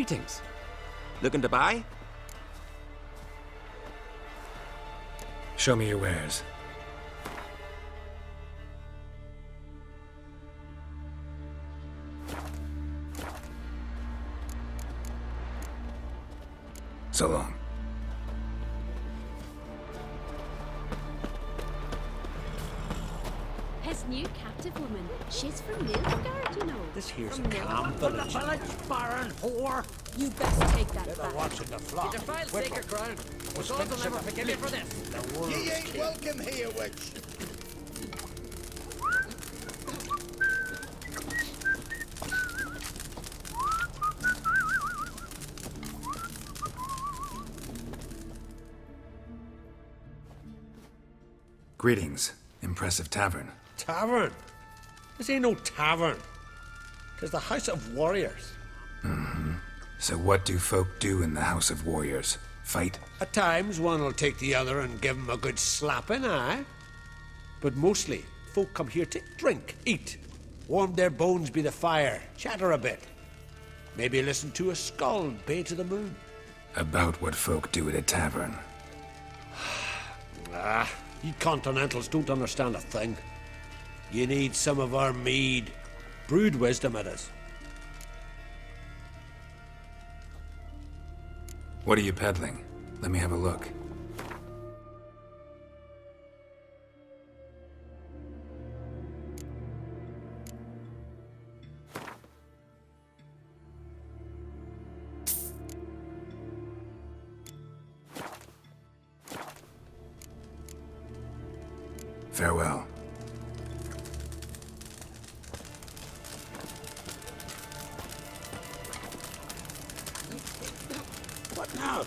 Greetings. Looking to buy? Show me your wares. So long. His new captive woman, she's from Nilfgaard, you know. This here's From a calm village. Baron whore! You best take that They're back. watching the flock. Defile sacred ground. The gods will never forgive you for this. The world's Ye ain't king. welcome here, witch. Greetings. Impressive tavern. Tavern? This ain't no tavern. 'Tis the House of Warriors. So what do folk do in the House of Warriors? Fight? At times, one will take the other and give 'em a good slapping, aye? But mostly, folk come here to drink, eat, warm their bones by the fire, chatter a bit. Maybe listen to a skald bay to the moon. About what folk do at a tavern. You Continentals don't understand a thing. You need some of our mead. Brewed wisdom it is. What are you peddling? Let me have a look. Farewell. What now?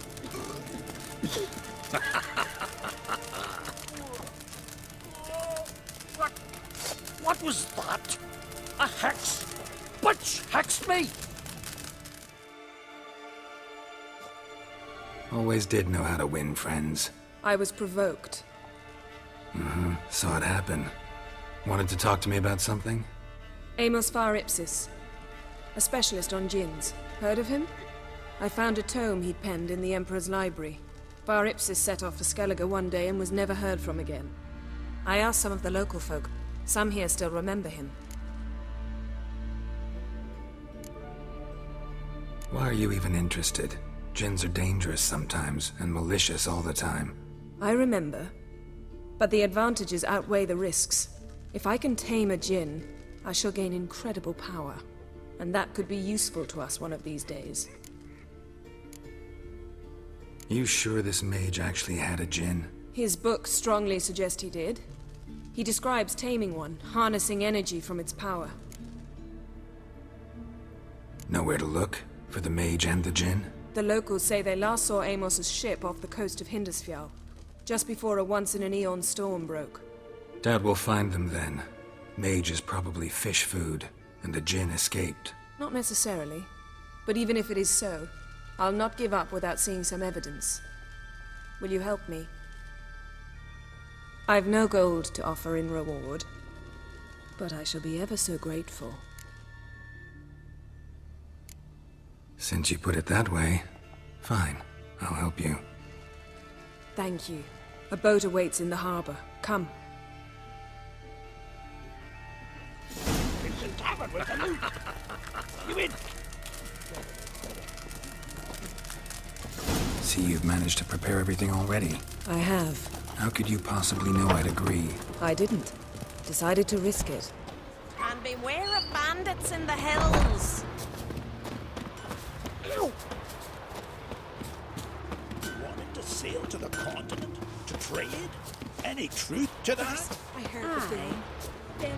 What was that? A hex? Which hexed me? Always did know how to win friends. I was provoked. Saw it happen. Wanted to talk to me about something? Amos Var Ipsis, a specialist on djinns. Heard of him? I found a tome he'd penned in the Emperor's library. Var Ipsis set off for Skellige one day and was never heard from again. I asked some of the local folk. Some here still remember him. Why are you even interested? Djinns are dangerous sometimes, and malicious all the time. I remember. But the advantages outweigh the risks. If I can tame a djinn, I shall gain incredible power. And that could be useful to us one of these days. You sure this mage actually had a djinn? His books strongly suggest he did. He describes taming one, harnessing energy from its power. Nowhere to look? For the mage and the djinn? The locals say they last saw Amos's ship off the coast of Hindisfjall, just before a once-in-an-eon storm broke. Doubt we'll find them then. Mage is probably fish food, and the djinn escaped. Not necessarily. But even if it is so, I'll not give up without seeing some evidence. Will you help me? I've no gold to offer in reward, but I shall be ever so grateful. Since you put it that way, fine. I'll help you. Thank you. A boat awaits in the harbor. Come. It's a tavern with the loot. You in? See, you've managed to prepare everything already. I have. How could you possibly know I'd agree? I didn't. Decided to risk it. And beware of bandits in the hills. You wanted to sail to the continent? To trade? Any truth to that? I heard the thing.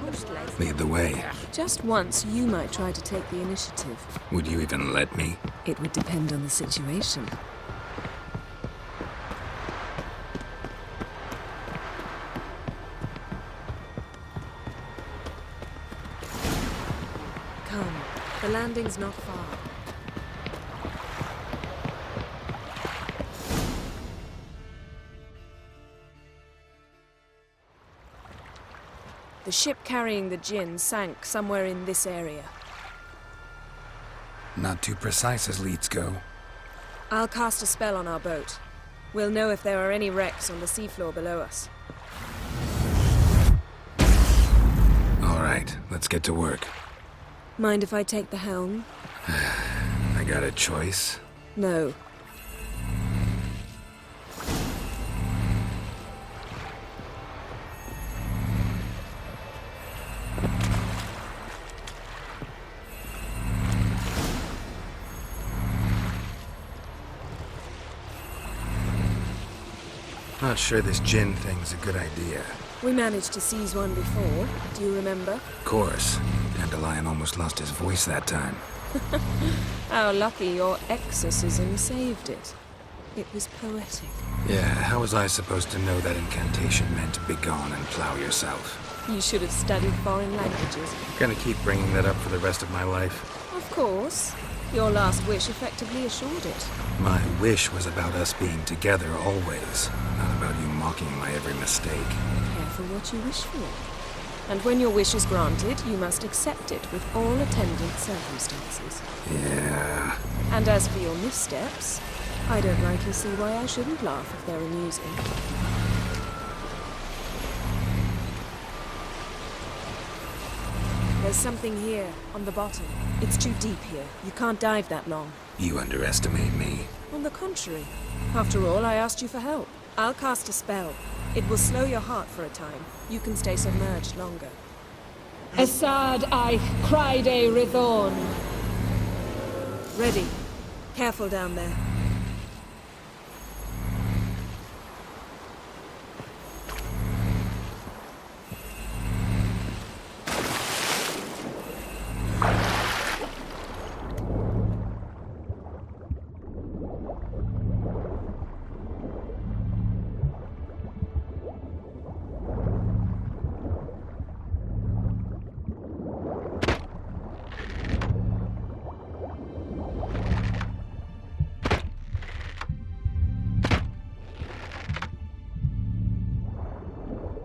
Most likely. Lead the way. Just once, you might try to take the initiative. Would you even let me? It would depend on the situation. Come. The landing's not far. The ship carrying the djinn sank somewhere in this area. Not too precise as leads go. I'll cast a spell on our boat. We'll know if there are any wrecks on the seafloor below us. All right, let's get to work. Mind if I take the helm? I got a choice. No. Not sure this gin thing's a good idea. We managed to seize one before. Do you remember? Of course. Dandelion almost lost his voice that time. How lucky your exorcism saved it. It was poetic. Yeah, how was I supposed to know that incantation meant begone and plow yourself? You should have studied foreign languages. Gonna keep bringing that up for the rest of my life. Of course. Your last wish effectively assured it. My wish was about us being together always, not about you mocking my every mistake. Careful what you wish for. And when your wish is granted, you must accept it with all attendant circumstances. Yeah. And as for your missteps, I don't rightly see why I shouldn't laugh if they're amusing. There's something here, on the bottom. It's too deep here. You can't dive that long. You underestimate me. On the contrary. After all, I asked you for help. I'll cast a spell. It will slow your heart for a time. You can stay submerged longer. Assad Eich Criede Rithorn. Ready. Careful down there.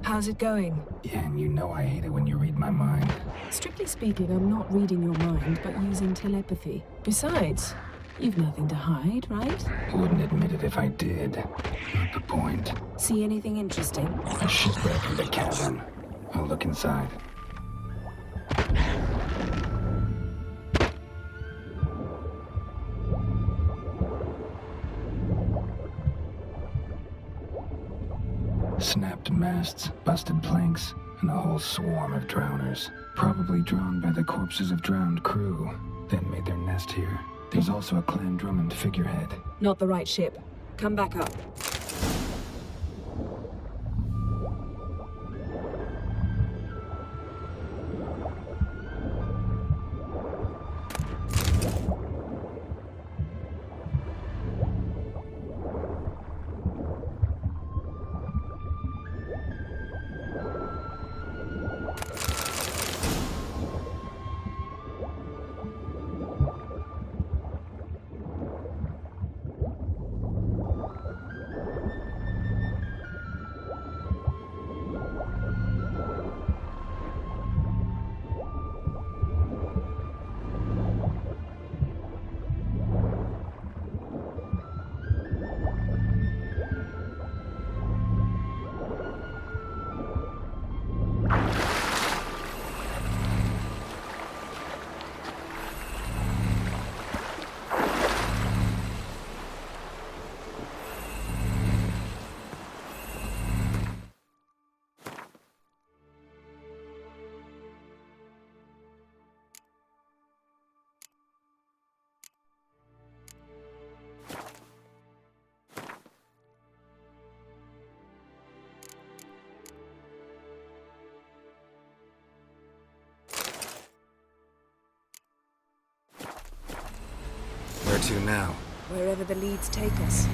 How's it going? Yeah, and you know I hate it when you read my mind. Strictly speaking, I'm not reading your mind, but using telepathy. Besides, you've nothing to hide, right? Wouldn't admit it if I did. Not the point. See anything interesting? A shipwreck in the cabin. I'll look inside. Snapped masts, busted planks, and a whole swarm of drowners. Probably drawn by the corpses of drowned crew, then made their nest here. There's also a Clan Drummond figurehead. Not the right ship. Come back up. Where to now? Wherever the leads take us.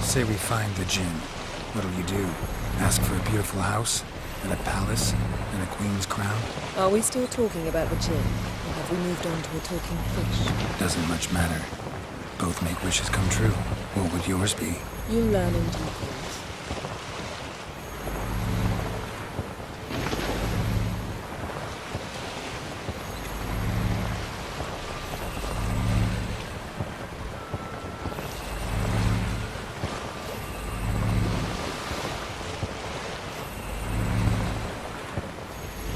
Say we find the Jinn. What'll you do? Ask for a beautiful house? And a palace? And a queen's crown? Are we still talking about the Jinn? Or have we moved on to a talking fish? Doesn't much matter. Both make wishes come true. What would yours be? You learn and do things.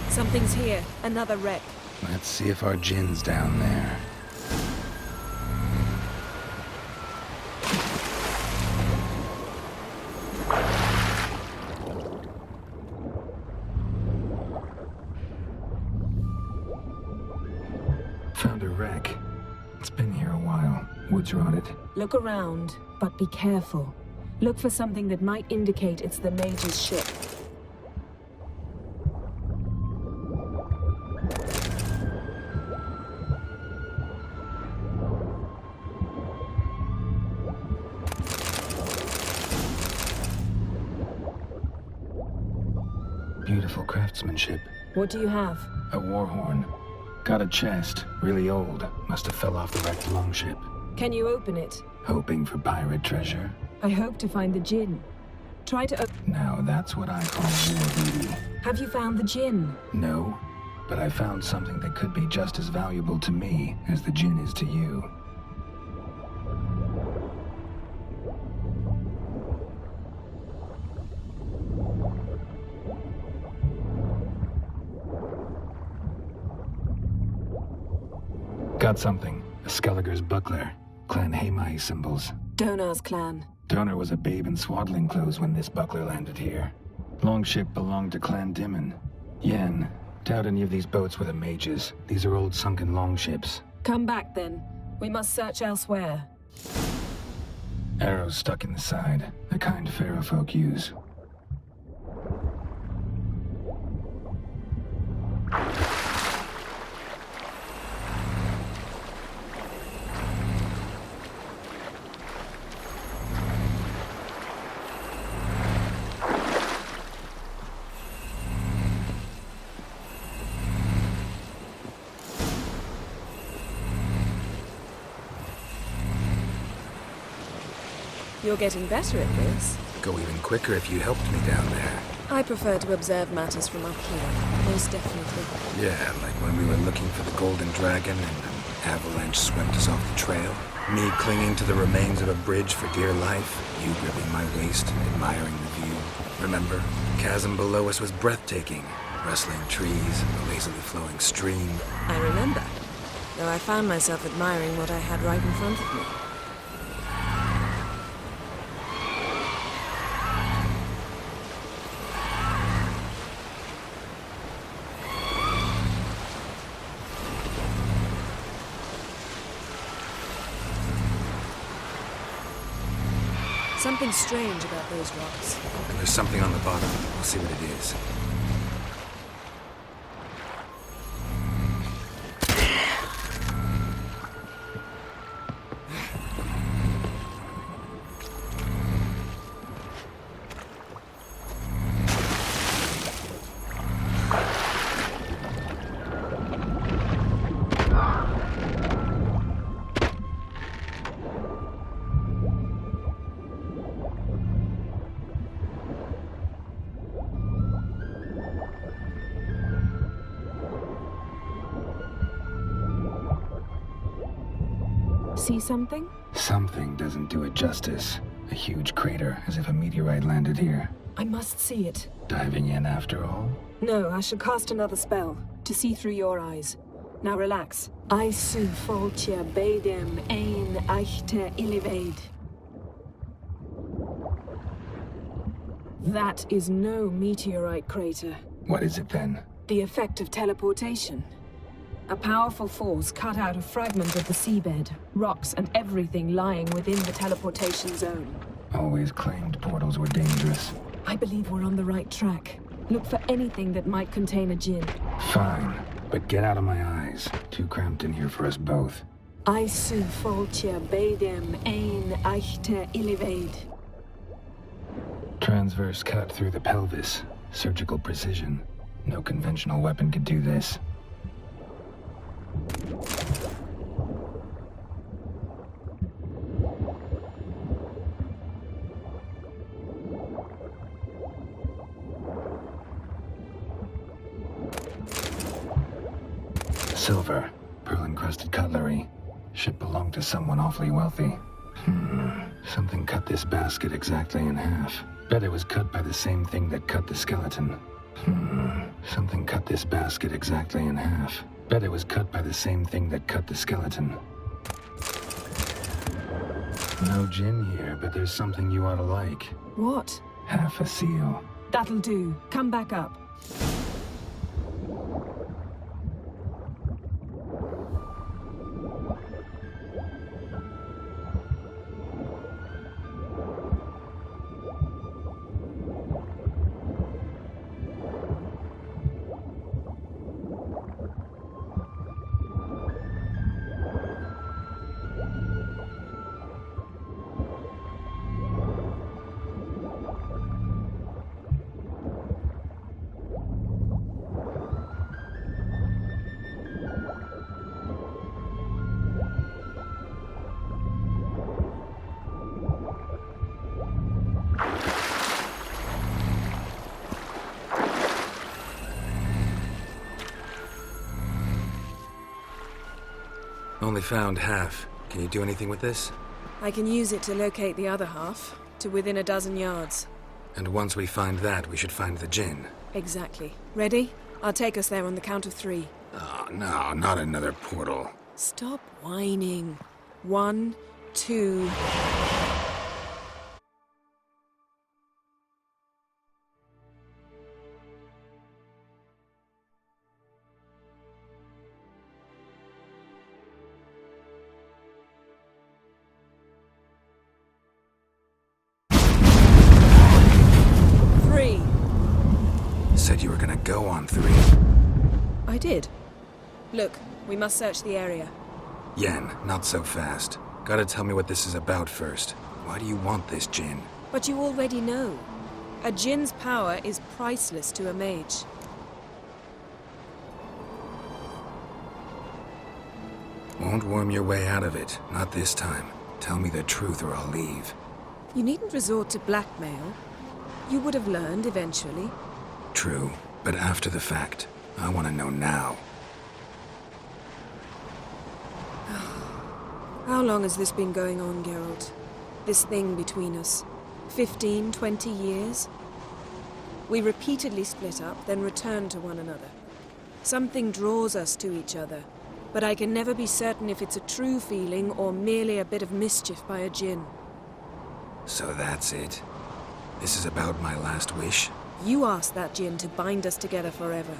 Something's here. Another wreck. Let's see if our Jin's down there. Found a wreck. It's been here a while. Wood's rotted. Look around, but be careful. Look for something that might indicate it's the Mage's ship. Beautiful craftsmanship. What do you have? A war horn. Got a chest. Really old. Must have fell off the wrecked longship. Can you open it? Hoping for pirate treasure. I hope to find the Jinn. Try to Now that's what I call war booty. Have you found the Jinn? No, but I found something that could be just as valuable to me as the Jinn is to you. Got something. A Skelliger's buckler. Clan Haemai symbols. Donar's clan. Donar was a babe in swaddling clothes when this buckler landed here. Longship belonged to Clan Dimon. Yen, doubt any of these boats were the mages. These are old sunken longships. Come back then. We must search elsewhere. Arrows stuck in the side, the kind Pharaoh folk use. You're getting better at this. Go even quicker if you helped me down there. I prefer to observe matters from up here, most definitely. Yeah, like when we were looking for the Golden Dragon and an avalanche swept us off the trail. Me clinging to the remains of a bridge for dear life. You gripping my waist, admiring the view. Remember? Chasm below us was breathtaking. Rustling trees, a lazily flowing stream. I remember, though I found myself admiring what I had right in front of me. Something strange about those rocks. And there's something on the bottom. We'll see what it is. See something? Something doesn't do it justice. A huge crater, as if a meteorite landed here. I must see it. Diving in after all? No, I shall cast another spell, to see through your eyes. Now relax. Aisu foltia beidem ein eichte ilivaid. That is no meteorite crater. What is it then? The effect of teleportation. A powerful force cut out a fragment of the seabed, rocks and everything lying within the teleportation zone. Always claimed portals were dangerous. I believe we're on the right track. Look for anything that might contain a Jinn. Fine, but get out of my eyes. Too cramped in here for us both. Aisu foltia beidem ein eichte ilivaid. Transverse cut through the pelvis. Surgical precision. No conventional weapon could do this. Silver, pearl-encrusted cutlery. Ship belonged to someone awfully wealthy. Something cut this basket exactly in half. Bet it was cut by the same thing that cut the skeleton. Something cut this basket exactly in half. Bet it was cut by the same thing that cut the skeleton. No gin here, but there's something you ought to like. What? Half a seal. That'll do. Come back up. Only found half. Can you do anything with this? I can use it to locate the other half, to within a dozen yards. And once we find that, we should find the gin. Exactly. Ready? I'll take us there on the count of 3. Oh, no, not another portal. Stop whining. 1, 2... Said you were gonna go on 3. I did. Look, we must search the area. Yen, not so fast. Gotta tell me what this is about first. Why do you want this gin? But you already know. A djinn's power is priceless to a mage. Won't worm your way out of it. Not this time. Tell me the truth or I'll leave. You needn't resort to blackmail. You would have learned eventually. True, but after the fact. I want to know now. How long has this been going on, Geralt? This thing between us? 15, 20 years? We repeatedly split up, then returned to one another. Something draws us to each other, but I can never be certain if it's a true feeling or merely a bit of mischief by a djinn. So that's it? This is about my last wish? You asked that djinn to bind us together forever.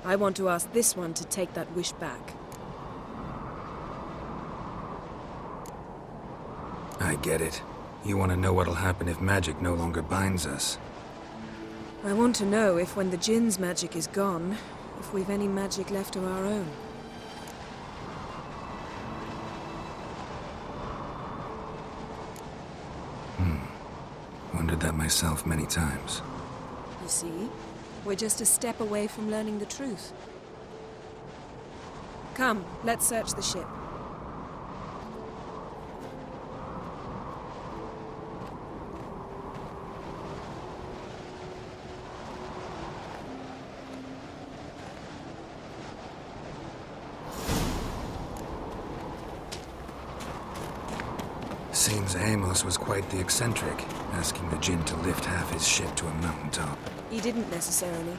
I want to ask this one to take that wish back. I get it. You want to know what'll happen if magic no longer binds us. I want to know if when the djinn's magic is gone, if we've any magic left of our own. Wondered that myself many times. You see, we're just a step away from learning the truth. Come, let's search the ship. Seems Amos was quite the eccentric, asking the djinn to lift half his ship to a mountaintop. He didn't necessarily.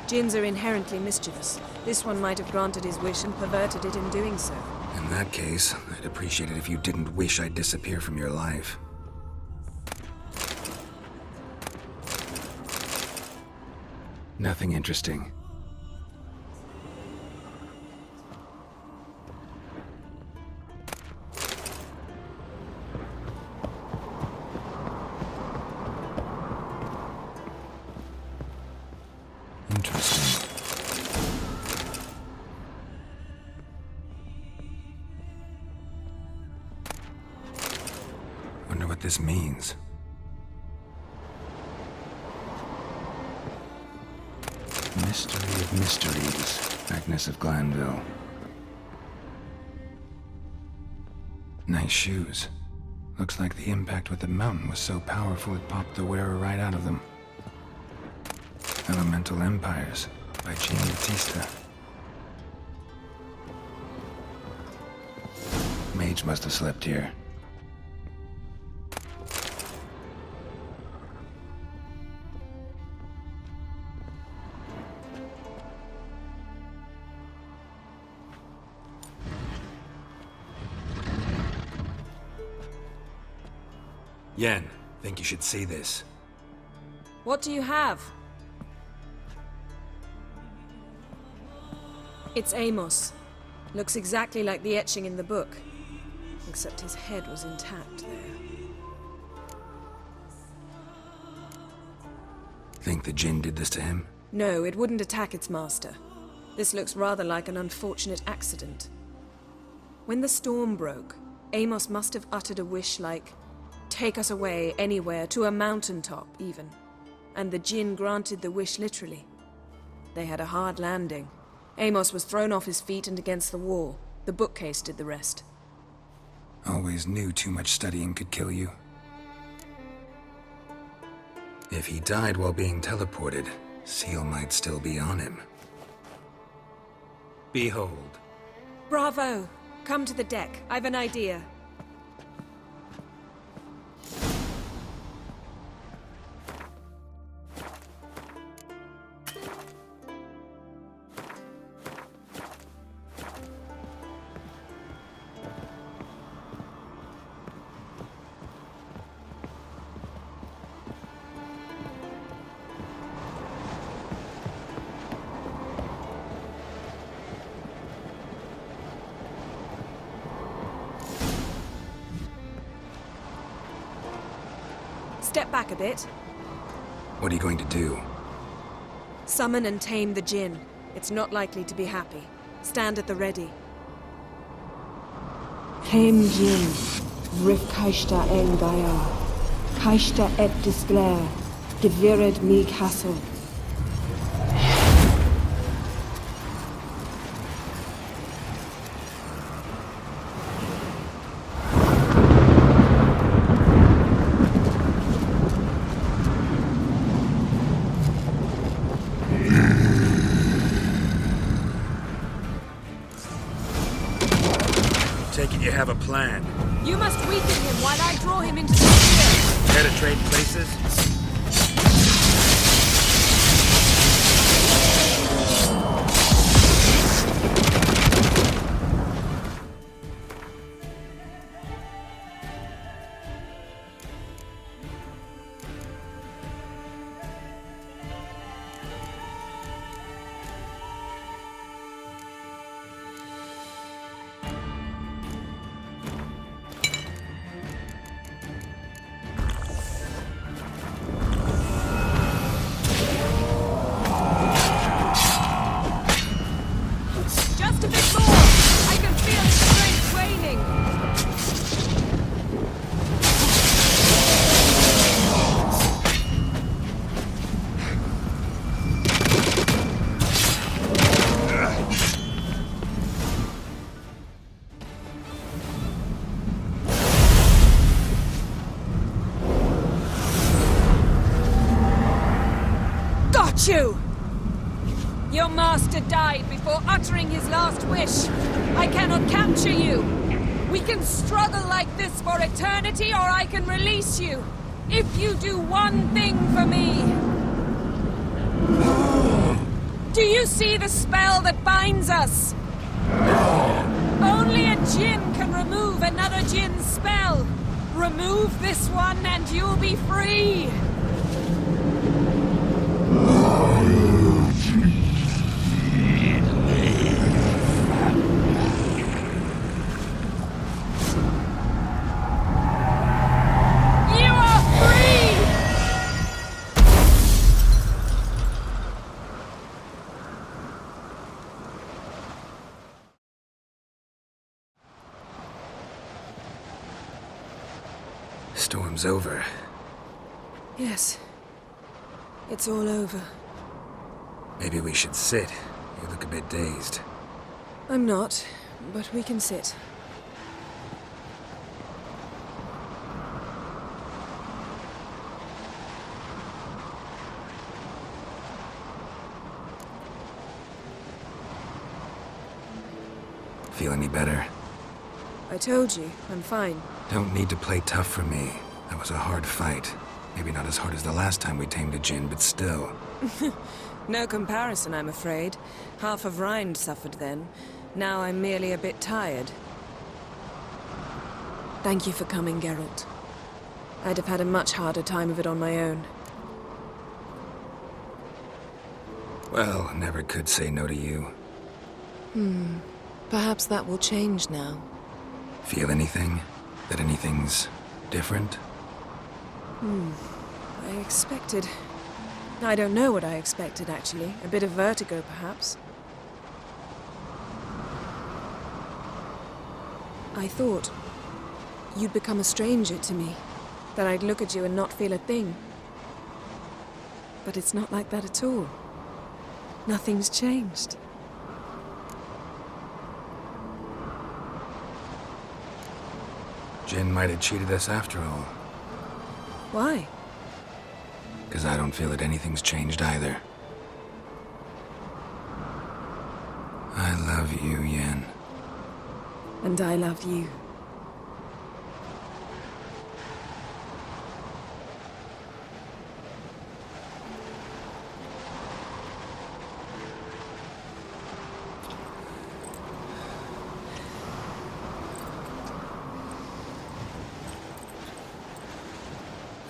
Djinns are inherently mischievous. This one might have granted his wish and perverted it in doing so. In that case, I'd appreciate it if you didn't wish I'd disappear from your life. Nothing interesting. Interesting. Wonder what this means. Mystery of mysteries, Agnes of Glanville. Nice shoes. Looks like the impact with the mountain was so powerful it popped the wearer right out of them. Elemental Empires by Jean Bautista. Mage must have slept here. Yen, think you should see this. What do you have? It's Amos. Looks exactly like the etching in the book. Except his head was intact there. Think the Jinn did this to him? No, it wouldn't attack its master. This looks rather like an unfortunate accident. When the storm broke, Amos must have uttered a wish like, "Take us away, anywhere, to a mountaintop, even." And the Jinn granted the wish literally. They had a hard landing. Amos was thrown off his feet and against the wall. The bookcase did the rest. Always knew too much studying could kill you. If he died while being teleported, Seal might still be on him. Behold. Bravo! Come to the deck. I've an idea. Step back a bit. What are you going to do? Summon and tame the Jinn. It's not likely to be happy. Stand at the ready. Tame Jinn, Rif Kaishta en Gaya, Kaishta et Disglair, Devired mi Castle. Take it you have a plan. You must weaken him while I draw him into the sphere. Care to trade places? Just a bit more! I can feel his strength waning! Got you! Your master died before uttering his last wish. I cannot capture you. We can struggle like this for eternity, or I can release you. If you do one thing for me. Do you see the spell that binds us? Only a Jinn can remove another Jinn's spell. Remove this one and you'll be free. Storm's over. Yes. It's all over. Maybe we should sit. You look a bit dazed. I'm not, but we can sit. Feel any better? I told you, I'm fine. Don't need to play tough for me. That was a hard fight. Maybe not as hard as the last time we tamed a djinn, but still. No comparison, I'm afraid. Half of Rind suffered then. Now I'm merely a bit tired. Thank you for coming, Geralt. I'd have had a much harder time of it on my own. Well, never could say no to you. Perhaps that will change now. Feel anything? That anything's different? I expected... I don't know what I expected, actually. A bit of vertigo, perhaps. I thought you'd become a stranger to me. That I'd look at you and not feel a thing. But it's not like that at all. Nothing's changed. Jinn might have cheated us after all. Why? Because I don't feel that anything's changed either. I love you, Yen. And I love you.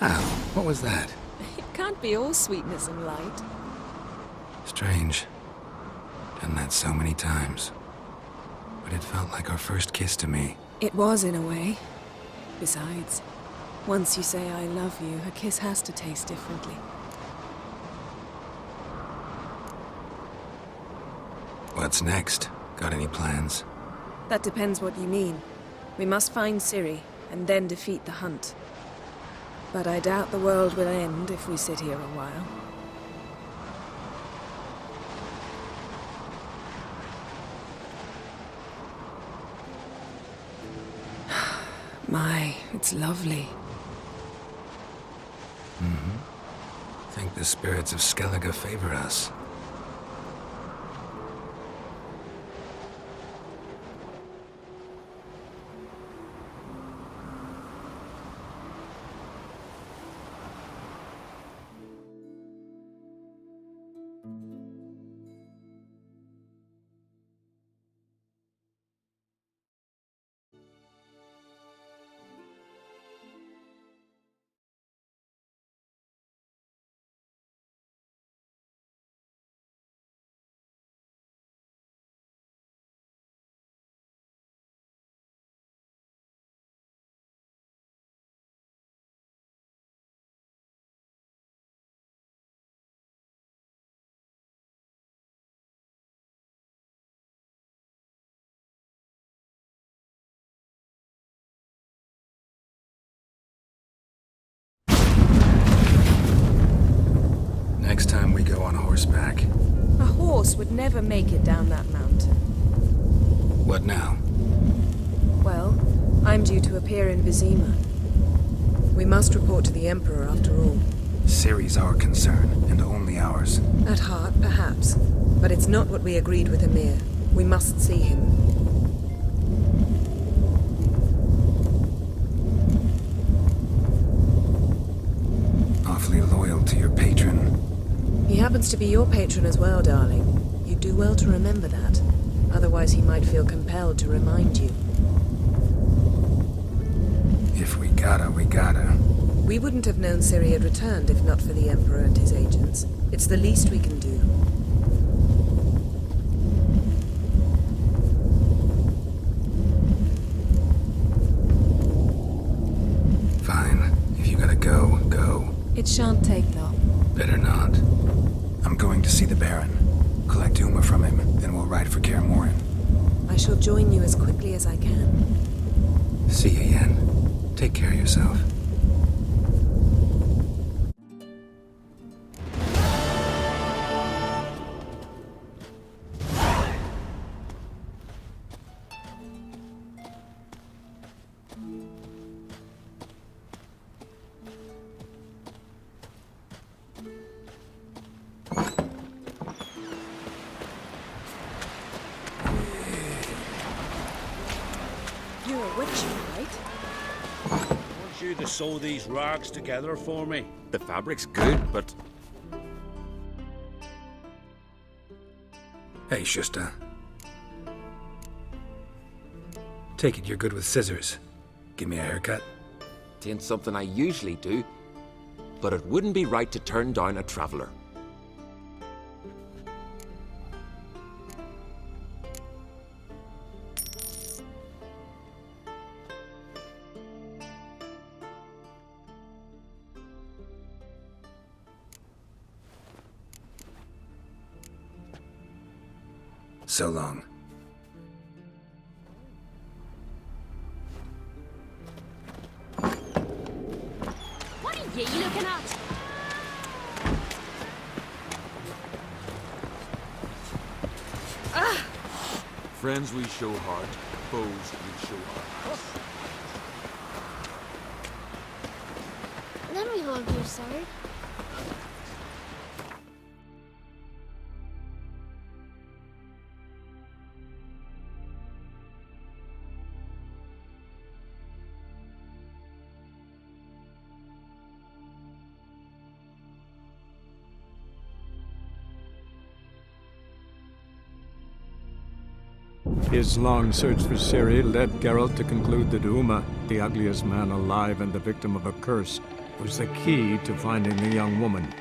Ow, what was that? It can't be all sweetness and light. Strange. Done that so many times. But it felt like our first kiss to me. It was, in a way. Besides, once you say I love you, a kiss has to taste differently. What's next? Got any plans? That depends what you mean. We must find Ciri, and then defeat the hunt. But I doubt the world will end if we sit here a while. My, it's lovely. Think the spirits of Skellige favor us. Next time we go on horseback. A horse would never make it down that mountain. What now? Well, I'm due to appear in Vizima. We must report to the Emperor after all. Ciri's our concern, and only ours. At heart, perhaps. But it's not what we agreed with Emir. We must see him. Awfully loyal to your patron. He happens to be your patron as well, darling. You'd do well to remember that. Otherwise he might feel compelled to remind you. If we gotta, we gotta. We wouldn't have known Ciri had returned if not for the Emperor and his agents. It's the least we can do. Fine. If you gotta go, go. It shan't take long. Better not. I'm going to see the Baron. Collect Uma from him, then we'll ride for Kaer Morhen. I shall join you as quickly as I can. See you, Yen. Take care of yourself. You're to sew these rags together for me? The fabric's good, but Hey, Shusta. Take it you're good with scissors. Give me a haircut. it ain't something I usually do. But it wouldn't be right to turn down a traveler. So long. What are ye looking at? Friends we show heart, foes we show heart. Let me hold you, sir. His long search for Ciri led Geralt to conclude that Uma, the ugliest man alive and the victim of a curse, was the key to finding the young woman.